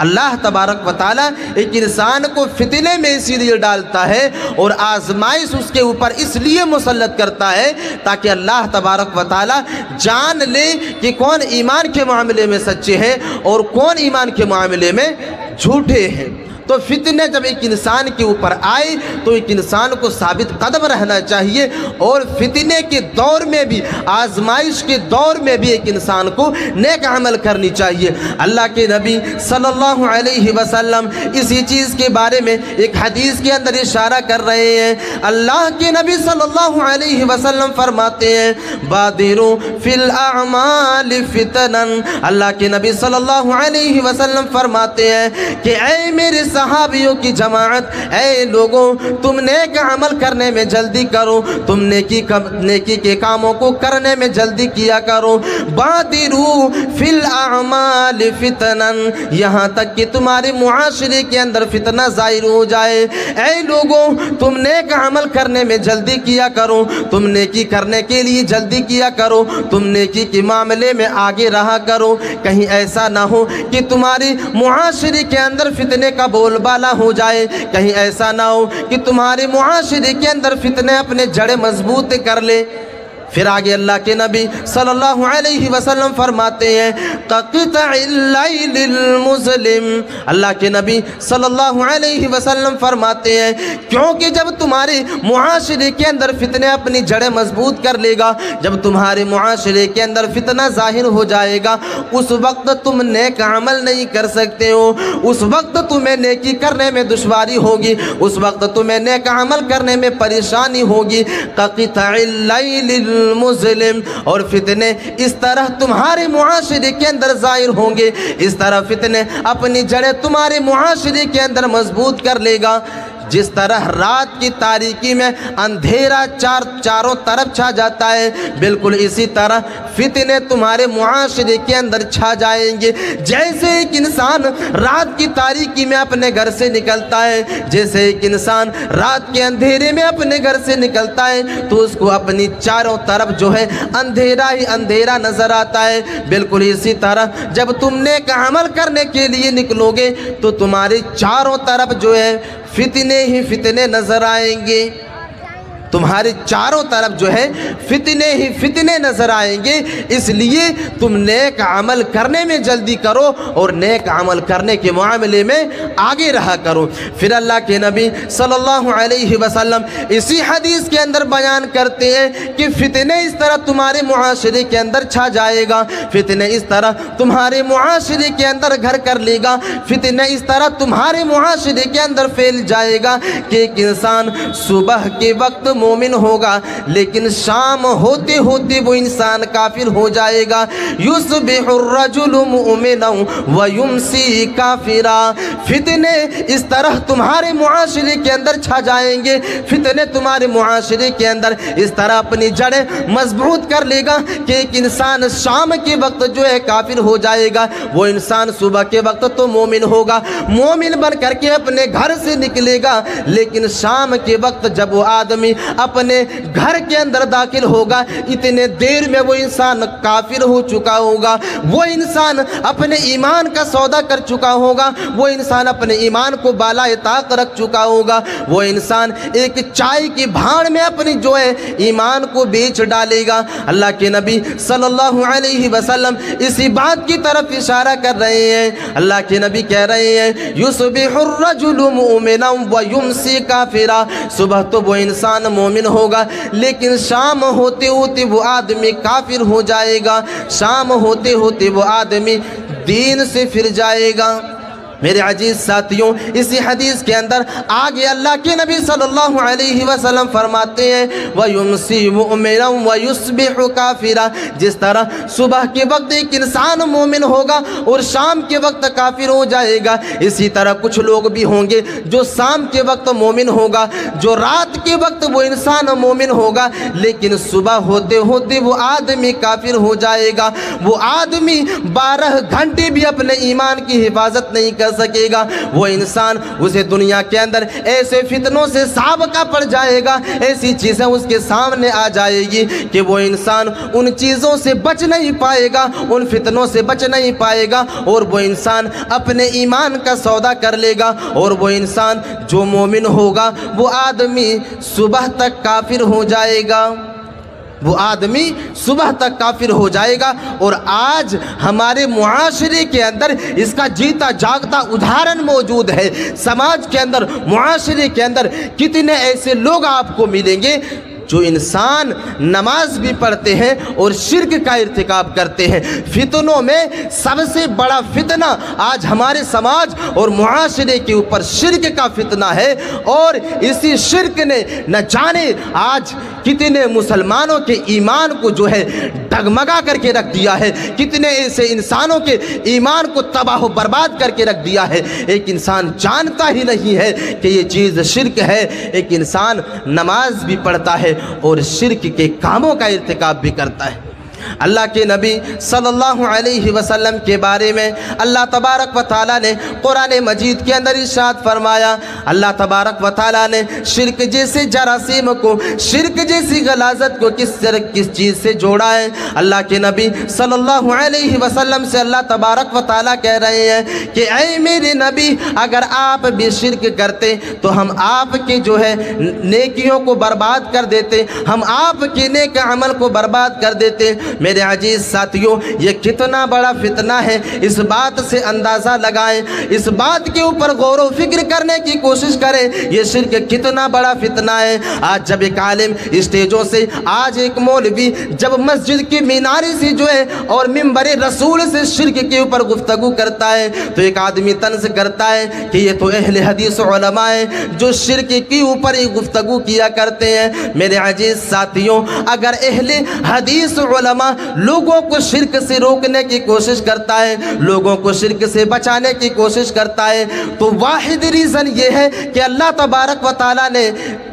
اللہ تبارک و تعالیٰ ایک انسان کو فتنے میں اسی لیے ڈالتا ہے اور آزمائش اس کے اوپر اس لیے مسلط کرتا ہے تاکہ اللہ تبارک و تعالیٰ جان لے کہ کون ایمان کے معاملے میں سچے ہیں اور کون ایمان کے معاملے میں جھوٹے ہیں۔ تو فتنے جب ایک انسان کے اوپر آئے تو ایک انسان کو ثابت قدم رہنا چاہیے، اور فتنے کے دور میں بھی، آزمائش کے دور میں بھی ایک انسان کو نیک عمل کرنی چاہیے۔ اللہ کے نبی صلی اللہ علیہ وسلم اسی چیز کے بارے میں ایک حدیث کے اندر اشارہ کر رہے ہیں۔ اللہ کے نبی صلی اللہ علیہ وسلم فرماتے ہیں بادروا فی الاعمال فتنا، اللہ کے نبی صلی اللہ علیہ وسلم فرماتے ہیں کہ اے میرے صحابیوں کی جماعت، اے لوگوں، تم نیک عمل کرنے میں جلدی کرو، تم نیکی کے کاموں کو کرنے میں جلدی کیا کرو۔ بادروا فی الاعمال فتنا، یہاں تک کہ تمہارے معاشرے کے اندر فتنہ ظاہر ہو جائے۔ اے لوگوں، تم نیک عمل کرنے میں جلدی کیا کرو، تم نیکی کرنے کے لیے جلدی کیا کرو، تم نیکی کے معاملے میں آگے رہا کرو۔ کہیں ایسا نہ ہو کہ تمہاری معاشرے کے اندر فتنے کا بول بالا ہو جائے، کہیں ایسا نہ ہو کہ تمہارے معاشرے کے اندر فتنے اپنے جڑیں مضبوط کر لے۔ پھر آگے اللہ کے نبی صلی اللہ علیہ وسلم فرماتے ہیں قطع اللیل المظلم، اللہ کے نبی صلی اللہ علیہ وسلم فرماتے ہیں کیونکہ جب تمہارے معاشرے کے اندر فتنے اپنی جڑیں مضبوط کر لے گا، جب تمہارے معاشرے کے اندر فتنہ ظاہر ہو جائے گا، اس وقت تم نیک عمل نہیں کر سکتے ہو، اس وقت تمہیں نیکی کرنے میں دشواری ہوگی، اس وقت تمہیں نیک عمل کرنے میں پریشانی ہوگی۔ قطع اللیل المظلم، اور فتنے اس طرح تمہارے معاشرے کے اندر ظاہر ہوں گے، اس طرح فتنے اپنی جڑیں تمہارے معاشرے کے اندر مضبوط کر لے گا۔ جس طرح رات کی تاریکی میں اندھیرا چاروں طرف چھا جاتا ہے، بالکل اسی طرح فتنے تمہارے معاشرے کے اندر چھا جائیں گے۔ جیسے ایک انسان رات کی تاریکی میں اپنے گھر سے نکلتا ہے، جیسے ایک انسان رات کے اندھیرے میں اپنے گھر سے نکلتا ہے تو اس کو اپنی چاروں طرف جو ہے اندھیرا ہی اندھیرا نظر آتا ہے، بالکل اسی طرح جب تم نیک عمل کرنے کے لیے نکلو گے تو تمہارے چاروں طرف جو ہے فتنے ہی فتنے نظر آئیں گے، تمہارے چاروں طرف جو ہے فتنے ہی فتنے نظر آئیں گے۔ اس لیے تم نیک عمل کرنے میں جلدی کرو اور نیک عمل کرنے کے معاملے میں آگے رہا کرو۔ پھر اللہ کے نبی صلی اللہ علیہ وسلم اسی حدیث کے اندر بیان کرتے ہیں کہ فتنے اس طرح تمہارے معاشرے کے اندر چھا جائے گا، فتنے اس طرح تمہارے معاشرے کے اندر گھر کر لے گا، فتنے اس طرح تمہارے معاشرے کے اندر پھیل جائے گا کہ ایک انسان صبح کے وقت مومن ہوگا لیکن شام ہوتے ہوتے وہ انسان کافر ہو جائے گا۔ یصبح الرجل مؤمنا ویمسی کافرا، فتنے اس طرح تمہارے معاشرے کے اندر چھا جائیں گے، فتنے تمہارے معاشرے کے اندر اس طرح اپنی جڑیں مضبوط کر لے گا کہ ایک انسان شام کے وقت جو ہے کافر ہو جائے گا، وہ انسان صبح کے وقت تو مومن ہوگا، مومن بن کر کے اپنے گھر سے نکلے گا، لیکن شام کے وقت جب وہ آدمی اپنے گھر کے اندر داخل ہوگا اتنے دیر میں وہ انسان کافر ہو چکا ہوگا، وہ انسان اپنے ایمان کا سودا کر چکا ہوگا، وہ انسان اپنے ایمان کو بالائے طاق رکھ چکا ہوگا، وہ انسان ایک چائے کی بھاڑ میں اپنی جو ہے ایمان کو بیچ ڈالے گا۔ اللہ کے نبی صلی اللہ علیہ وسلم اسی بات کی طرف اشارہ کر رہے ہیں۔ اللہ کے نبی کہہ رہے ہیں یصبح الرجل مؤمنا ویمسی کافرا، صبح تو وہ انسان مومن ہوگا لیکن شام ہوتے ہوتے وہ آدمی کافر ہو جائے گا، شام ہوتے ہوتے وہ آدمی دین سے پھر جائے گا۔ میرے عزیز ساتھیوں، اسی حدیث کے اندر آگے اللہ کے نبی صلی اللہ علیہ وسلم فرماتے ہیں وَيُمْسِي مُؤْمِنًا وَيُصْبِحُ كَافِرًا، جس طرح صبح کے وقت ایک انسان مومن ہوگا اور شام کے وقت کافر ہو جائے گا، اسی طرح کچھ لوگ بھی ہوں گے جو شام کے وقت مومن ہوگا، جو رات کے وقت وہ انسان مومن ہوگا لیکن صبح ہوتے ہوتے وہ آدمی کافر ہو جائے گا، وہ آدمی 12 گھنٹے بھی اپنے ایمان کی حفاظت نہیں کر کر سکے گا، وہ انسان اسے دنیا کے اندر ایسے فتنوں سے سابقہ پڑ جائے گا، ایسی چیزیں اس کے سامنے آ جائے گی کہ وہ انسان ان چیزوں سے بچ نہیں پائے گا، ان فتنوں سے بچ نہیں پائے گا، اور وہ انسان اپنے ایمان کا سودا کر لے گا، اور وہ انسان جو مومن ہوگا وہ آدمی صبح تک کافر ہو جائے گا، وہ آدمی صبح تک کافر ہو جائے گا۔ اور آج ہمارے معاشرے کے اندر اس کا جیتا جاگتا ادھارن موجود ہے۔ سماج کے اندر، معاشرے کے اندر کتنے ایسے لوگ آپ کو ملیں گے جو انسان نماز بھی پڑھتے ہیں اور شرک کا ارتکاب کرتے ہیں۔ فتنوں میں سب سے بڑا فتنہ آج ہمارے سماج اور معاشرے کے اوپر شرک کا فتنہ ہے، اور اسی شرک نے نہ جانے آج کتنے مسلمانوں کے ایمان کو جو ہے ڈگمگا کر کے رکھ دیا ہے، کتنے ایسے انسانوں کے ایمان کو تباہ و برباد کر کے رکھ دیا ہے۔ ایک انسان جانتا ہی نہیں ہے کہ یہ چیز شرک ہے، ایک انسان نماز بھی پڑھتا ہے اور شرک کے کاموں کا ارتکاب بھی کرتا ہے۔ اللہ کے نبی صلی اللہ علیہ وسلم کے بارے میں اللہ تبارک و تعالیٰ نے قرآن مجید کے اندر ارشاد فرمایا، اللہ تبارک و تعالیٰ نے شرک جیسے جراثیم کو، شرک جیسی غلاظت کو کس چیز سے جوڑا ہے۔ اللہ کے نبی صلی اللہ علیہ وسلم سے اللہ تبارک و تعالیٰ کہہ رہے ہیں کہ اے میرے نبی، اگر آپ بھی شرک کرتے تو ہم آپ کے جو ہے نیکیوں کو برباد کر دیتے، ہم آپ کے نیک عمل کو برباد کر دیتے۔ میرے عزیز ساتھیوں، یہ کتنا بڑا فتنہ ہے، اس بات سے اندازہ لگائیں، اس بات کے اوپر غور و فکر کرنے کی کوشش کریں، یہ شرک کتنا بڑا فتنہ ہے۔ آج جب ایک عالم اسٹیجوں سے، آج ایک مولوی جب مسجد کی مینارے سے جو ہے اور منبر رسول سے شرک کے اوپر گفتگو کرتا ہے تو ایک آدمی طنز کرتا ہے کہ یہ تو اہل حدیث علماء ہیں جو شرک کے اوپر ہی گفتگو کیا کرتے ہیں۔ میرے عزیز ساتھیوں، اگر اہل حدیث علماء لوگوں کو شرک سے روکنے کی کوشش کرتا ہے، لوگوں کو شرک سے بچانے کی کوشش کرتا ہے، تو واحد ریزن یہ ہے کہ اللہ تبارک و تعالیٰ نے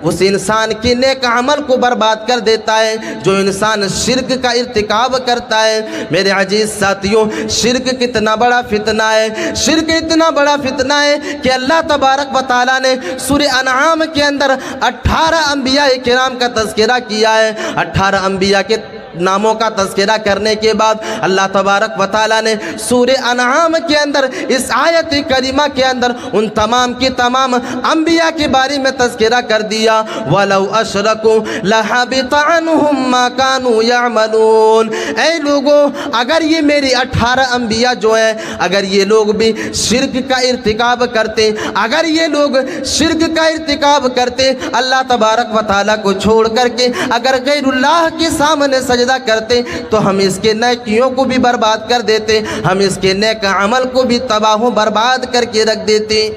اس انسان کے نیک عمل کو برباد کر دیتا ہے جو انسان شرک کا ارتکاب کرتا ہے۔ میرے عزیز ساتھیوں، شرک کتنا بڑا فتنہ ہے، شرک اتنا بڑا فتنہ ہے کہ اللہ تبارک و تعالیٰ نے سورہ انعام کے اندر 18 انبیاء کرام کا تذکرہ کیا ہے۔ 18 انبیاء کے ناموں کا تذکرہ کرنے کے بعد اللہ تبارک و تعالیٰ نے سورہ انعام کے اندر اس آیت کریمہ کے اندر ان تمام کے تمام انبیاء کے بارے میں تذکرہ کر دیا، وَلَوْ أَشْرَكُوا لَحَبِطَ عَنْهُمْ مَا كَانُوا يَعْمَلُونَ۔ اے لوگوں، اگر یہ میری 18 انبیاء جو ہیں، اگر یہ لوگ بھی شرک کا ارتکاب کرتے، اگر یہ لوگ شرک کا ارتکاب کرتے، اللہ تبارک و تعالیٰ کو چھوڑ کر کے اگر غیر اللہ کے سامنے سجدہ کرتے تو ہم اس کے نیکیوں کو بھی برباد کر دیتے، ہم اس کے نیک عمل کو بھی تباہ و برباد کر کے رکھ دیتے۔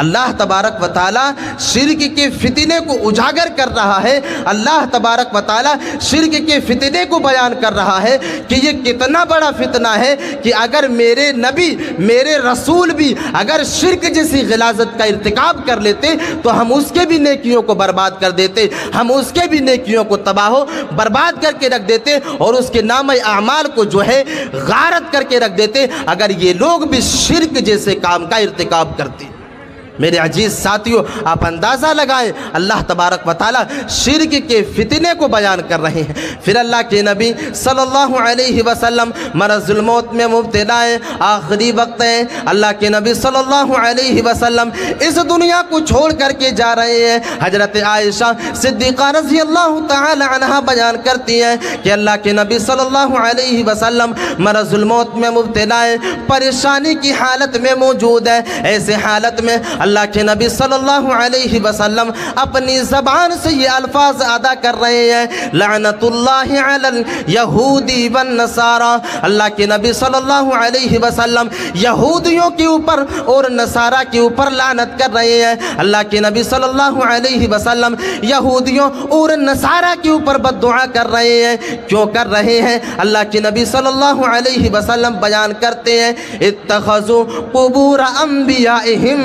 اللہ تبارک و تعالیٰ شرک کے فتنے کو اجاگر کر رہا ہے، اللہ تبارک و تعالیٰ شرک کے فتنے کو بیان کر رہا ہے کہ یہ کتنا بڑا فتنہ ہے کہ اگر میرے نبی، میرے رسول بھی اگر شرک جیسی غلاظت کا ارتکاب کر لیتے تو ہم اس کے بھی نیکیوں کو برباد کر دیتے، ہم اس کے بھی نیکیوں کو تباہ و برباد کر کے رکھ دیتے اور اس کے نام اعمال کو جو ہے غارت کر کے رکھ دیتے اگر یہ لوگ بھی شرک جیسے کام کا ارتکاب کرتے۔ میرے عزیز ساتھیوں، آپ اندازہ لگائیں، اللہ تبارک و تعالیٰ شرک کے فتنے کو بیان کر رہے ہیں۔ پھر اللہ کے نبی صلی اللہ علیہ وسلم مرض الموت میں مبتلا ہیں، آخری وقت ہیں، اللہ کے نبی صلی اللہ علیہ وسلم اس دنیا کو چھوڑ کر کے جا رہے ہیں۔ حضرت عائشہ صدیقہ رضی اللہ تعالی عنہ بیان کرتی ہیں کہ اللہ کے نبی صلی اللہ علیہ وسلم مرض الموت میں مبتلا ہیں، پریشانی کی حالت میں موجود ہے۔ ایسے حالت میں اللہ کے نبی صلی اللہ علیہ وسلم اپنی زبان سے یہ الفاظ ادا کر رہے ہیں، لعنت اللہ علی الیہودی والنصارى۔ اللہ کے نبی صلی اللہ علیہ وسلم یہودیوں کے اوپر اور نصارہ کے اوپر لعنت کر رہے ہیں۔ اللہ کے نبی صلی اللہ علیہ وسلم یہودیوں اور نصارہ کے اوپر بد دعا کر رہے ہیں۔ کیوں کر رہے ہیں؟ اللہ کے نبی صلی اللہ علیہ وسلم بیان کرتے ہیں، اتخذوا قبور انبیائہم